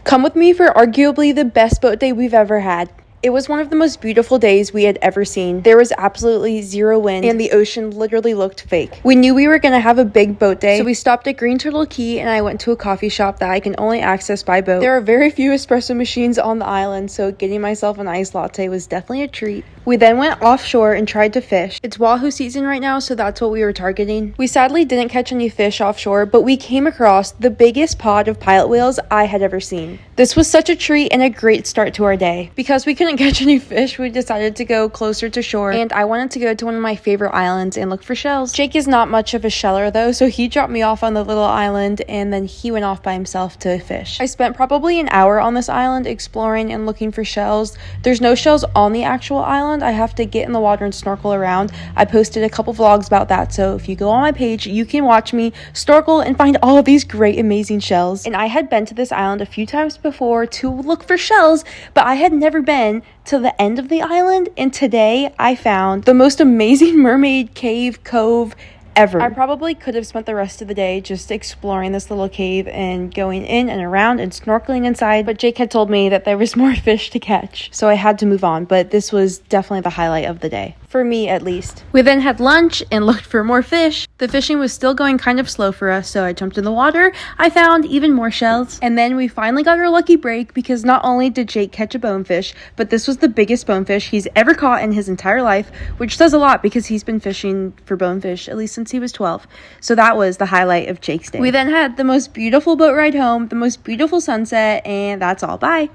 Come with me for arguably the best boat day we've ever had. It was one of the most beautiful days we had ever seen. There was absolutely zero wind and the ocean literally looked fake. We knew we were going to have a big boat day, so we stopped at Green Turtle Key and I went to a coffee shop that I can only access by boat. There are very few espresso machines on the island, so getting myself an iced latte was definitely a treat. We then went offshore and tried to fish. It's wahoo season right now, so that's what we were targeting. We sadly didn't catch any fish offshore, but we came across the biggest pod of pilot whales I had ever seen. This was such a treat and a great start to our day. Because we couldn't catch any fish, we decided to go closer to shore, and I wanted to go to one of my favorite islands and look for shells. Jake is not much of a sheller though, so he dropped me off on the little island and then he went off by himself to fish. I spent probably an hour on this island exploring and looking for shells. There's no shells on the actual island. I have to get in the water and snorkel around. I posted a couple vlogs about that, so if you go on my page, you can watch me snorkel and find all of these great, amazing shells. And I had been to this island a few times before to look for shells, but I had never been to the end of the island, and today I found the most amazing mermaid cave cove ever. I probably could have spent the rest of the day just exploring this little cave and going in and around and snorkeling inside, but Jake had told me that there was more fish to catch, so I had to move on, but this was definitely the highlight of the day. For me, at least. We then had lunch and looked for more fish. The fishing was still going kind of slow for us, so I jumped in the water. I found even more shells. And then we finally got our lucky break because not only did Jake catch a bonefish, but this was the biggest bonefish he's ever caught in his entire life, which says a lot because he's been fishing for bonefish at least since he was 12. So that was the highlight of Jake's day. We then had the most beautiful boat ride home, the most beautiful sunset, and that's all. Bye!